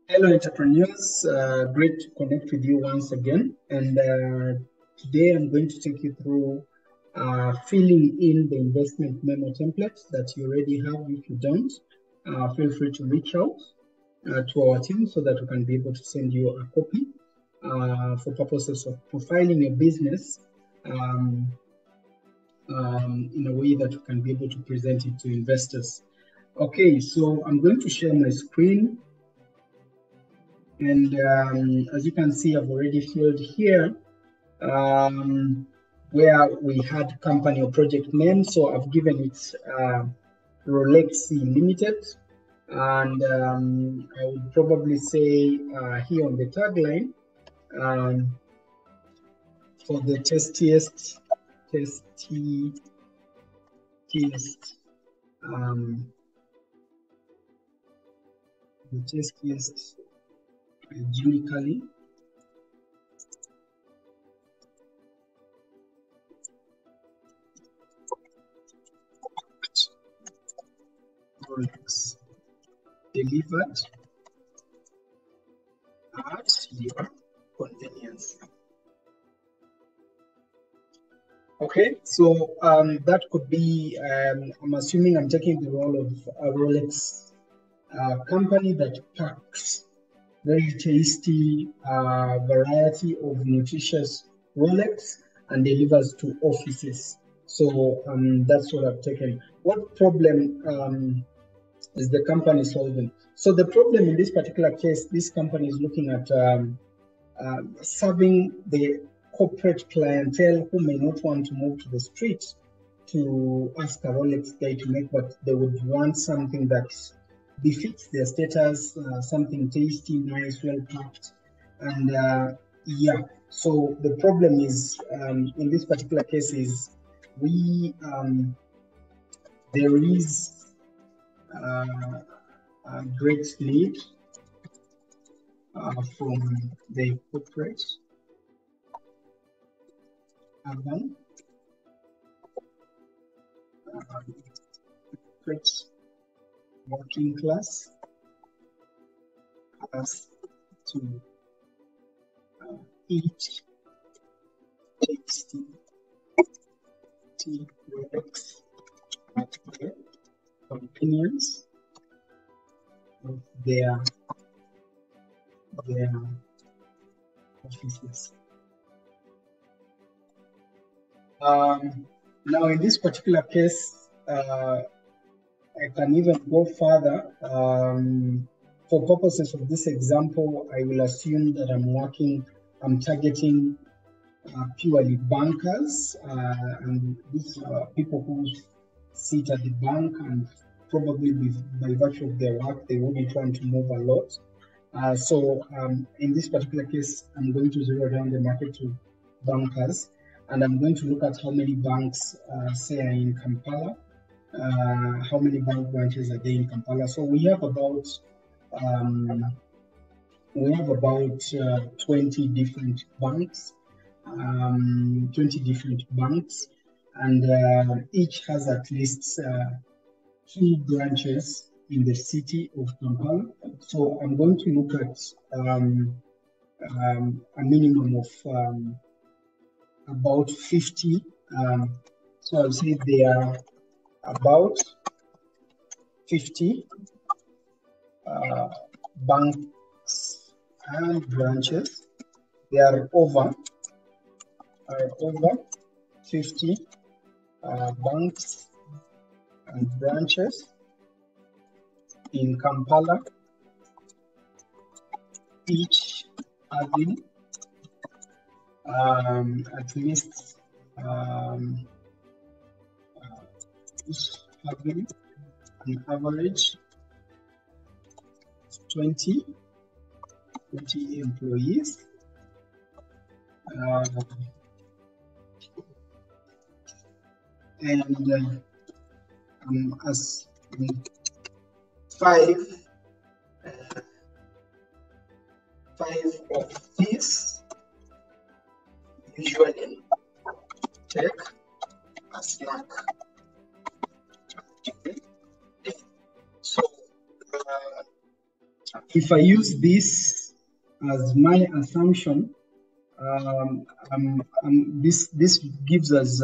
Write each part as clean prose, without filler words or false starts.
Hello, entrepreneurs. Great to connect with you once again. And today I'm going to take you through filling in the investment memo template that you already have. If you don't, feel free to reach out to our team so that we can be able to send you a copy for purposes of profiling your business in a way that we can be able to present it to investors. Okay, so I'm going to share my screen. And as you can see, I've already filled here where we had company or project name. So I've given it Rolexi Limited. And I would probably say here on the tagline, for the tastiest hygienically products delivered at your convenience. Okay, so that could be, I'm assuming I'm taking the role of a Rolex company that packs very tasty variety of nutritious Rolex and delivers to offices. So that's what I've taken. What problem is the company solving? So the problem in this particular case, this company is looking at serving the corporate clientele who may not want to move to the street to ask a Rolex guy to make, but they would want something that befits their status, something tasty, nice, well packed. And yeah, so the problem is in this particular case is there is a great need from the corporate urban working class has to eat tasty products at the convenience of their offices. Now, in this particular case, I can even go further. For purposes of this example, I will assume that I'm targeting purely bankers, and these are people who sit at the bank, and probably by virtue of their work, they wouldn't want to move a lot. So in this particular case, I'm going to zero down the market to bankers, and I'm going to look at how many banks, say, are in Kampala. How many bank branches are there in Kampala? So we have about 20 different banks, and each has at least 2 branches in the city of Kampala. So I'm going to look at a minimum of about 50. So I'll say there are about 50 banks and branches. There are over 50 banks and branches in Kampala, each having at least having an average 20 employees. And as 5 of these usually take a snack. So if I use this as my assumption, this gives us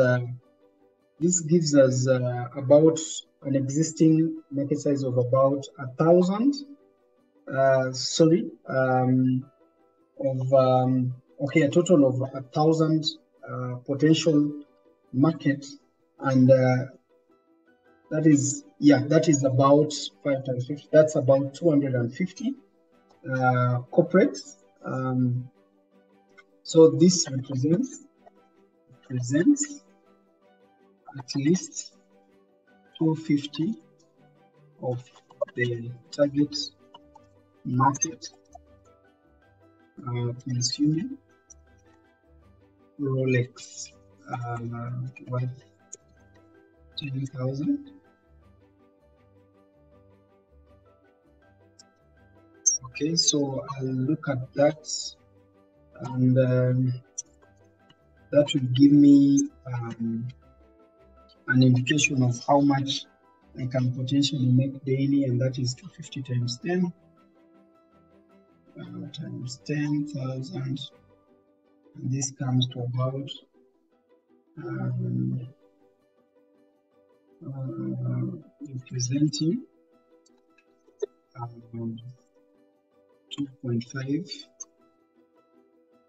about an existing market size of about 1,000. A total of 1,000 potential market, and that is about 5 times 50. That's about 250 corporates. So this represents at least 250 of the target market consuming Rolex worth 10,000. Okay, so I'll look at that, and that will give me an indication of how much I can potentially make daily, and that is 250 times 10 times 10,000, and this comes to about representing 2.5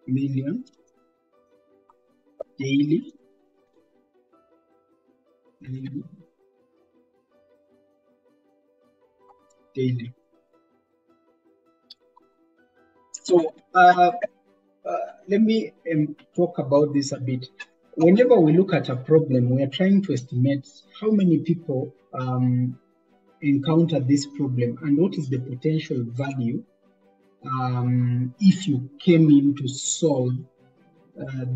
million daily. So let me talk about this a bit. Whenever we look at a problem, we are trying to estimate how many people encounter this problem and what is the potential value if you came in to solve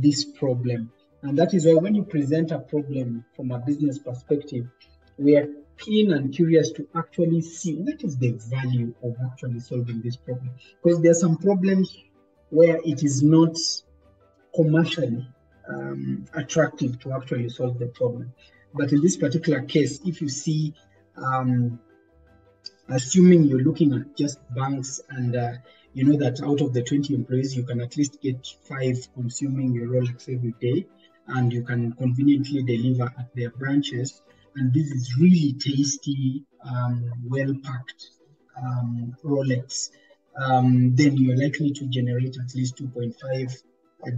this problem. And that is why when you present a problem from a business perspective, we are keen and curious to actually see what is the value of actually solving this problem. Because there are some problems where it is not commercially attractive to actually solve the problem. But in this particular case, if you see, assuming you're looking at just banks and you know that out of the 20 employees, you can at least get 5 consuming your Rolex every day, and you can conveniently deliver at their branches. And this is really tasty, well-packed Rolex. Then you're likely to generate at least 2.5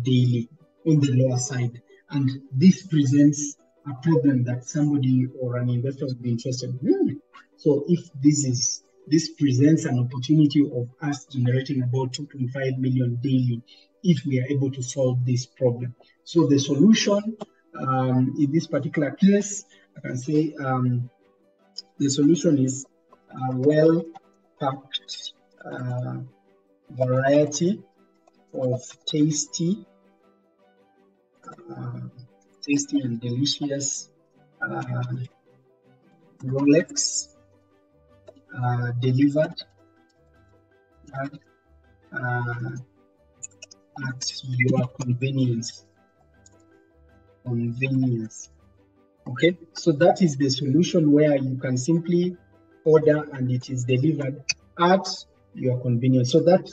daily on the lower side. And this presents a problem that somebody or an investor would be interested in. So if this presents an opportunity of us generating about 2.5 million daily if we are able to solve this problem. So the solution in this particular case, I can say the solution is a well-packed variety of tasty and delicious Rolex delivered at your convenience. Okay, so that is the solution where you can simply order and it is delivered at your convenience. So that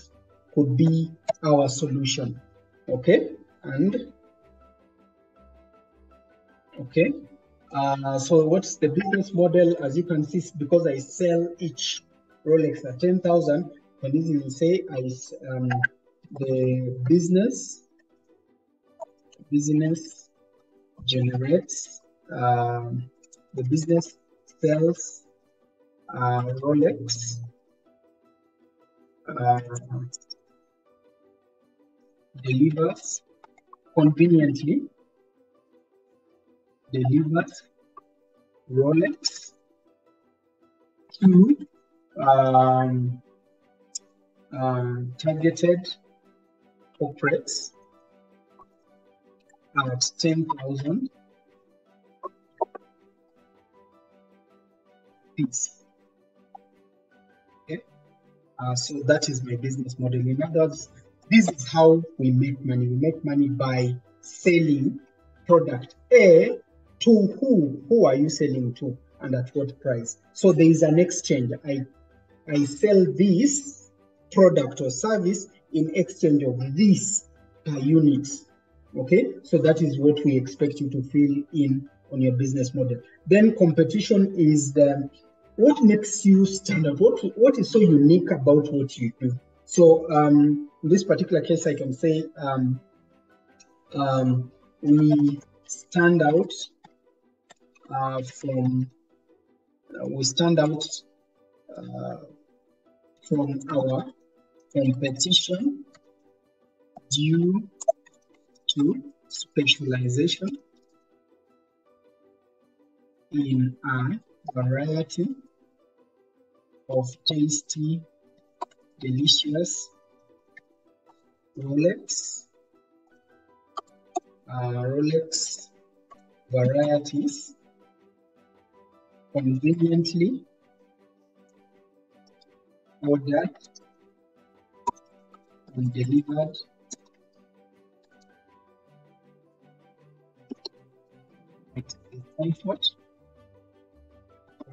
could be our solution. Okay, and okay. So what's the business model? As you can see, because I sell each Rolex at 10,000, I can easily say the business generates, the business sells Rolex delivers Rolex to targeted corporates at 10,000 piece. Okay, so that is my business model. In other words, this is how we make money. We make money by selling product A to who? Who are you selling to, and at what price? So there is an exchange. I sell this product or service in exchange of this per unit. Okay, so that is what we expect you to fill in on your business model. Then competition is what makes you stand out, what is so unique about what you do. So in this particular case, I can say we stand out from our competition due to specialization in a variety of tasty, delicious Rolex varieties conveniently ordered and delivered at the comfort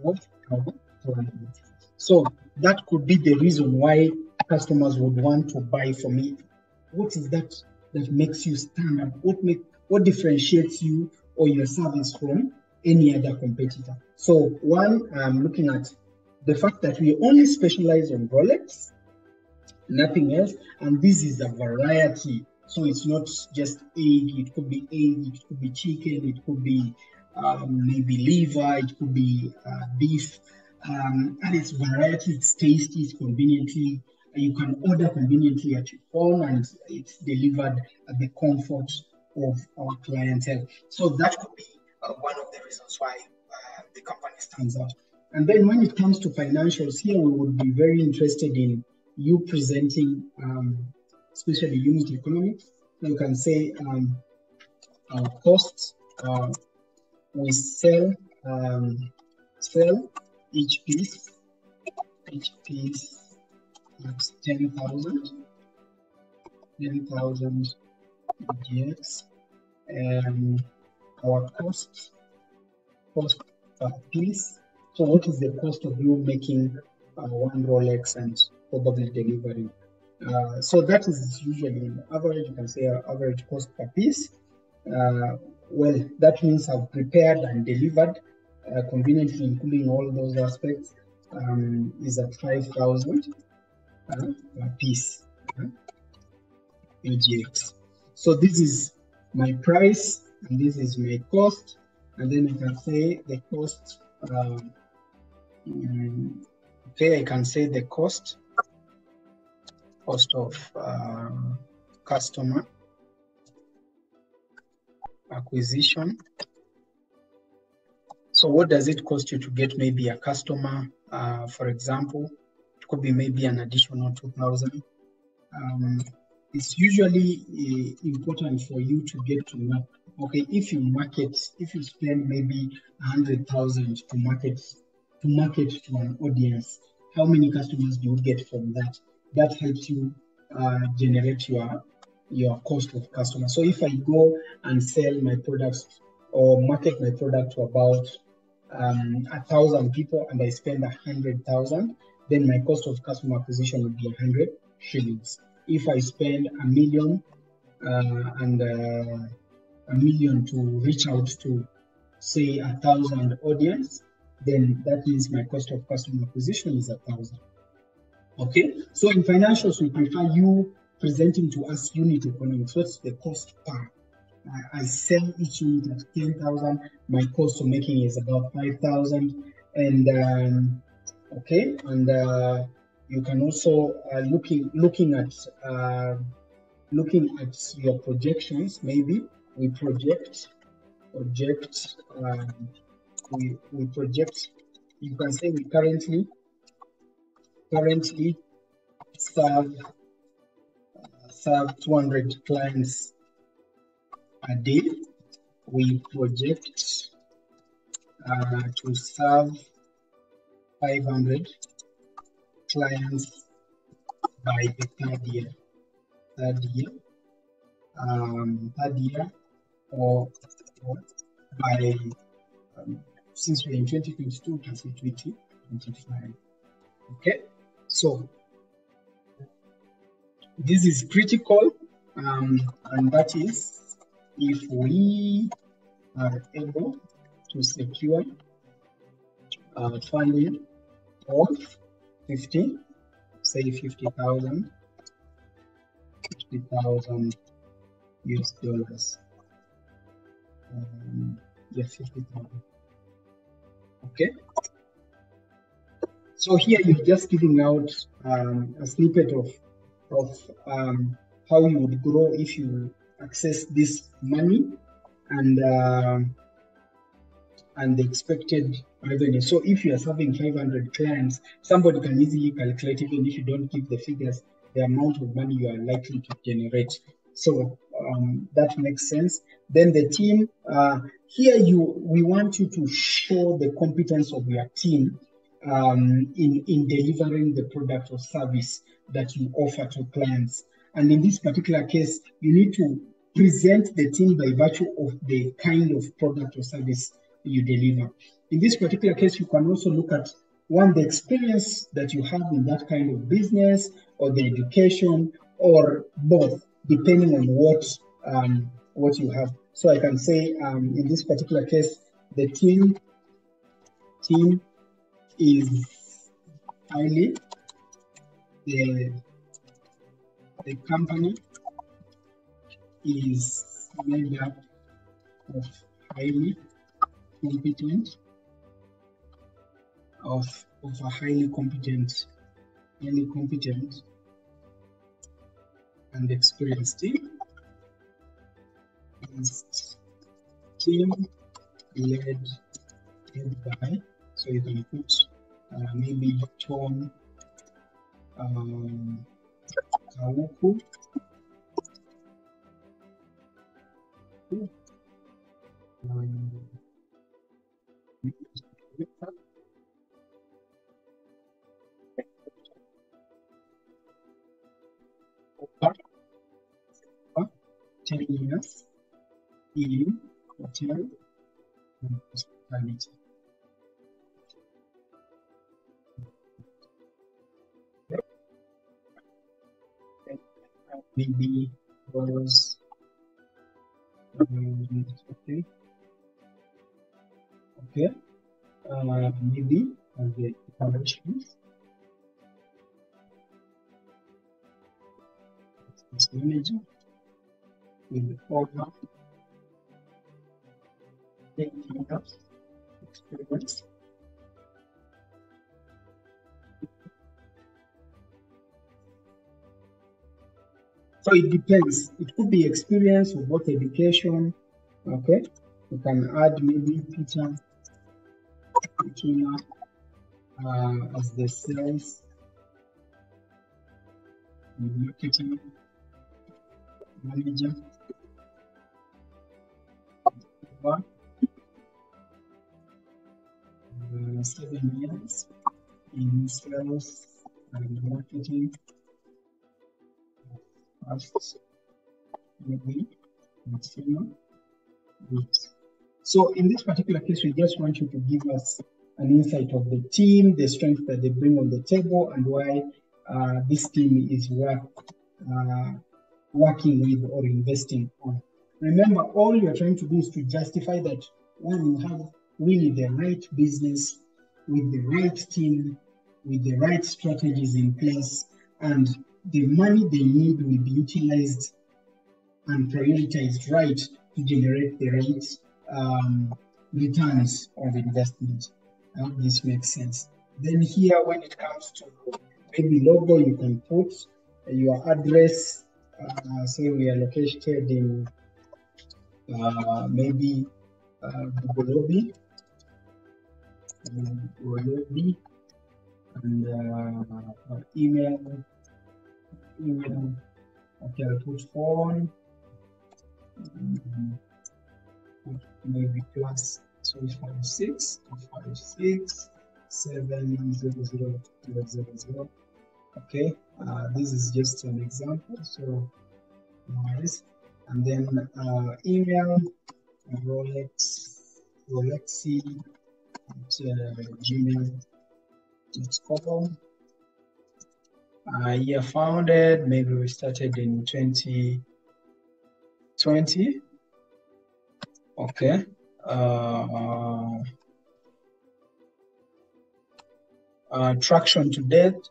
of our clients. So that could be the reason why customers would want to buy from me. What is that makes you stand out? What differentiates you or your service from any other competitor? So one, I'm looking at the fact that we only specialize on Rolex, nothing else, and this is a variety. So it's not just egg, it could be chicken, it could be maybe liver, it could be beef, and it's variety, it's tasty, it's conveniently, you can order conveniently at your phone, and it's delivered at the comfort of our clientele. So that could be one of the reasons why the company stands out. And then when it comes to financials, here we would be very interested in you presenting, especially unit economics. So you can say our costs, we sell each piece at 10,000 GX, and our cost per piece. So what is the cost of you making one Rolex and probably delivering? So that is usually an average. You can say our average cost per piece. Well, that means I've prepared and delivered conveniently, including all those aspects, is at 5,000 per piece, UGX. So this is my price, and this is my cost, and then I can say the cost. Okay, I can say the cost of customer acquisition. So what does it cost you to get maybe a customer? For example, it could be maybe an additional 2,000. It's usually important for you to get to know. Okay, if you spend maybe 100,000 to market to an audience, how many customers do you get from that? That helps you generate your cost of customer. So if I go and sell my products or market my product to about 1,000 people and I spend 100,000, then my cost of customer acquisition would be 100 shillings. If I spend a million to reach out to, say, 1,000 audience, then that means my cost of customer acquisition is 1,000. Okay, so in financials, we prefer you presenting to us unit economics. What's the cost per? I sell each unit at 10,000. My cost of making is about 5,000. And okay, and you can also looking at your projections. Maybe we project. We project. You can say we currently serve 200 clients a day. We project to serve 500 clients by the third year, or by since we're in 2022, we can say 2025. Okay, so This is critical, and that is if we are able to secure funding of 50, say 50,000 US dollars. Yeah, 50,000. Okay. So here you're just giving out a snippet of how you would grow if you access this money and the expected revenue. So if you are serving 500 clients, somebody can easily calculate, even if you don't give the figures, the amount of money you are likely to generate. So that makes sense. Then the team, here we want you to show the competence of your team in delivering the product or service that you offer to clients. And in this particular case, you need to present the team by virtue of the kind of product or service you deliver. In this particular case, you can also look at the experience that you have in that kind of business, or the education, or both, depending on what you have. So I can say in this particular case, the team is highly, the company is made up of highly competent, of a highly competent and experienced team. Team led by, so you can put maybe Tom Kauku. Over 10 years in hotel and hospitality. Maybe was okay. Maybe as the operations manager with over 10 years experience. So it depends. It could be experience or both education. Okay, you can add maybe Peter as the sales and marketing manager. 7 years in sales and marketing. First, maybe maximum. So in this particular case, we just want you to give us an insight of the team, the strength that they bring on the table, and why this team is worth working with or investing on. Remember, all you're trying to do is to justify that when you have really the right business with the right team, with the right strategies in place, and the money they need will be utilized and prioritized right to generate the right returns of investment. I hope this makes sense. Then here, when it comes to maybe logo, you can put your address. Say we are located in maybe Bugolobi, and email. Okay, I'll put phone. Maybe plus 356 256 700. Okay, this is just an example, so nice. And then email rolexy@gmail.com. Year founded, maybe we started in 2020. Okay. Traction to date.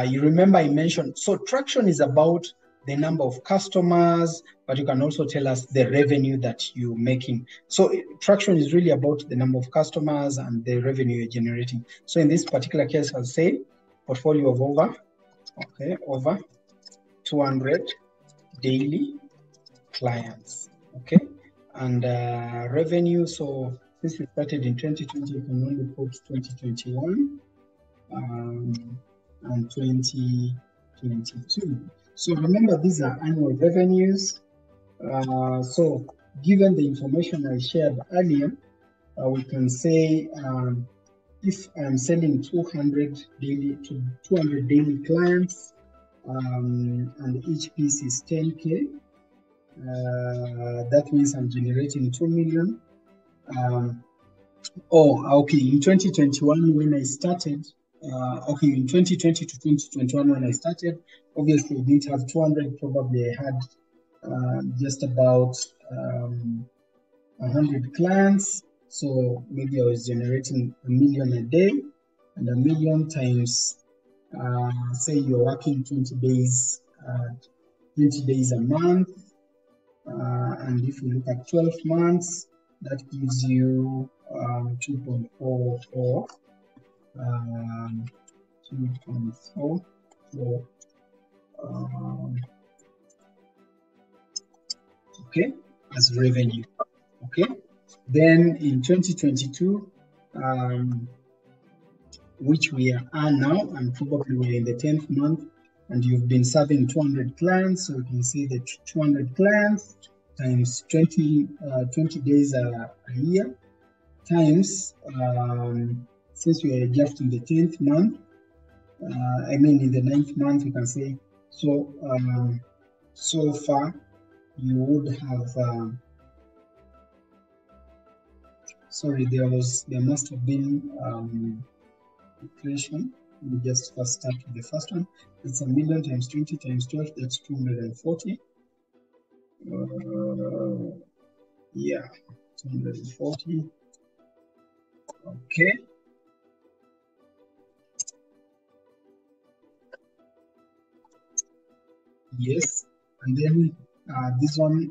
You remember I mentioned, so traction is about the number of customers, but you can also tell us the revenue that you're making. So traction is really about the number of customers and the revenue you're generating. So in this particular case, I'll say portfolio of over 200 daily clients, okay? And revenue, so since we started in 2020, you can only put 2021 and 2022. So remember, these are annual revenues. So given the information I shared earlier, we can say if I'm selling 200 daily clients, and each piece is 10K, that means I'm generating 2 million. In 2021 when I started, in 2020 to 2021 when I started, obviously I didn't have 200, probably I had just about 100 clients. So maybe I was generating 1 million a day, and 1 million times, say you're working 20 days a month. And if you look at 12 months, that gives you 2.44. 2.44. Okay, as revenue. Okay, then in 2022, which we are now, and probably we're in the 10th month, and you've been serving 200 clients, so you can see that 200 clients times 20 days a year, times, since we are just in the 10th month, in the 9th month, you can say, so so far you would have, there must have been equation. Let me just first start with the first one. It's 1 million times 20 times 12, that's 240. 240. Okay. Yes, and then this one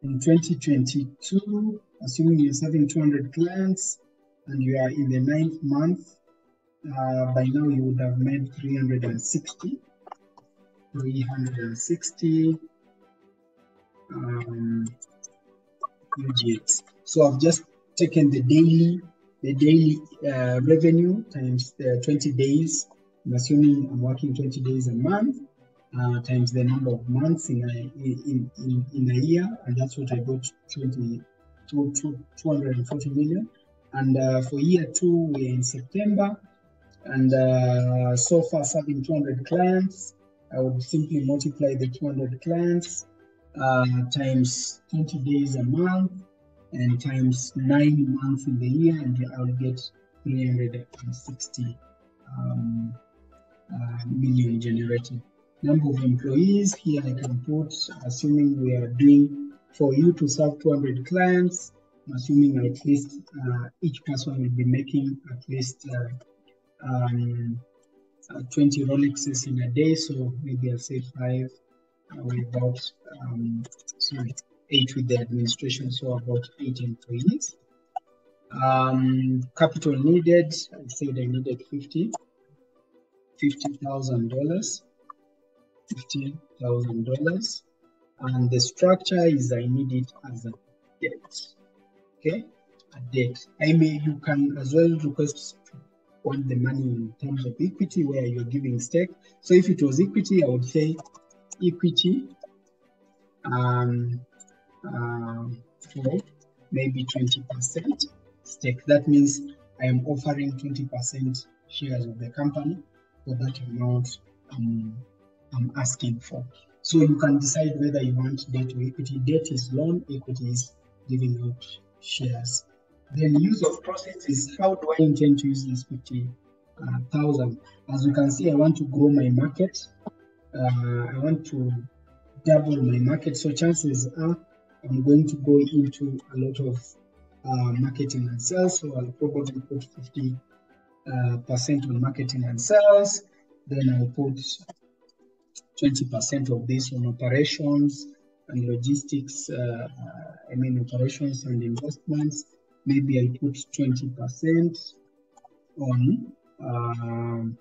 in 2022, assuming you're serving 200 clients and you are in the 9th month, by now you would have made 360 UGX. So I've just taken the daily revenue times the 20 days. I'm assuming I'm working 20 days a month, times the number of months in a year, and that's what I got, 240 million. And for year 2, we're in September, and so far serving 200 clients. I would simply multiply the 200 clients times 20 days a month and times 9 months in the year, and I'll get 360 million generated. Number of employees, here I can put, assuming we are doing, for you to serve 200 clients, assuming at least each person will be making at least 20 Rolexes in a day, so maybe I'll say 5 with about 8 with the administration, so about 8 employees. Capital needed, I said I needed $50,000. $50,000, and the structure is I need it as a debt. Okay, a debt. You can as well request want the money in terms of equity, where you're giving stake. So if it was equity, I would say equity for maybe 20% stake. That means I am offering 20% shares of the company for that amount I'm asking for. So you can decide whether you want debt or equity. Debt is loan, equity is giving out shares. Then use of proceeds is, how do I intend to use this 50 thousand. As you can see, I want to grow my market. I want to double my market. So chances are I'm going to go into a lot of marketing and sales. So I'll probably put 50% on marketing and sales. Then I'll put 20% of this on operations and logistics. Operations and investments. Maybe I put 20% on. I'm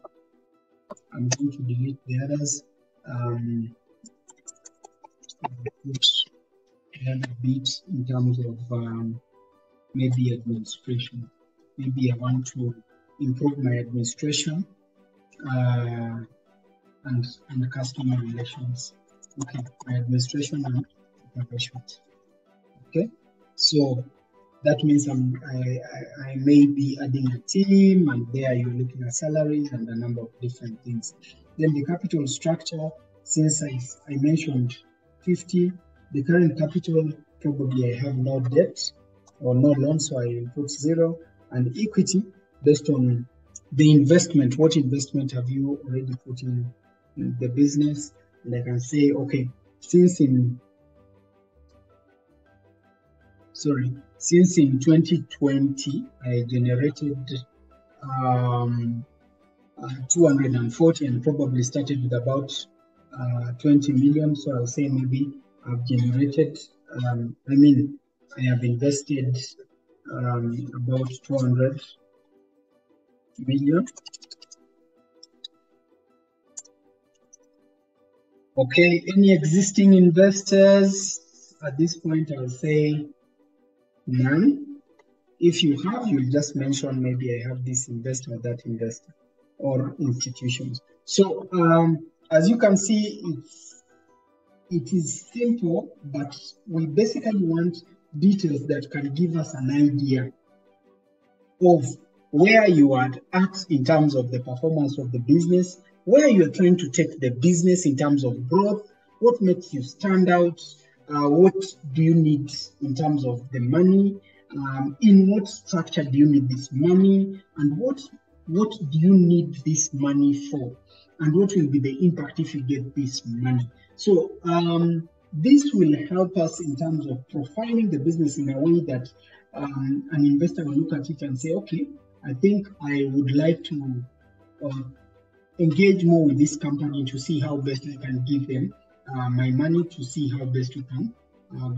going to delete the others. Put another bit in terms of maybe administration. Maybe I want to improve my administration and customer relations. Okay, my administration and operations. Okay, so that means I may be adding a team, and there you're looking at salaries and a number of different things. Then the capital structure, since I mentioned 50, the current capital, probably I have no debt or no loan, so I put 0. And equity, based on the investment, what investment have you already put in the business? And I can say, okay, since in 2020, I generated 240 and probably started with about 20 million. So I'll say maybe I've generated, I have invested about 200 million. Okay, any existing investors? At this point, I'll say none. If you have, you'll just mention maybe I have this investor, that investor, or institutions. So as you can see, it is simple, but we basically want details that can give us an idea of where you are at in terms of the performance of the business, where you're trying to take the business in terms of growth, what makes you stand out, what do you need in terms of the money, in what structure do you need this money, and what do you need this money for, and what will be the impact if you get this money. So this will help us in terms of profiling the business in a way that an investor will look at it and say, okay, I think I would like to engage more with this company to see how best I can give them my money, to see how best we can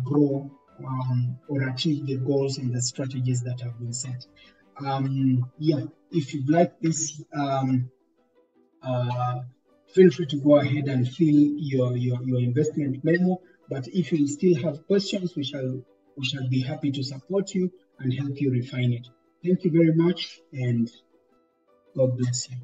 grow or achieve the goals and the strategies that have been set. If you'd like this, feel free to go ahead and fill your investment memo. But if you still have questions, we shall be happy to support you and help you refine it. Thank you very much, and God bless you.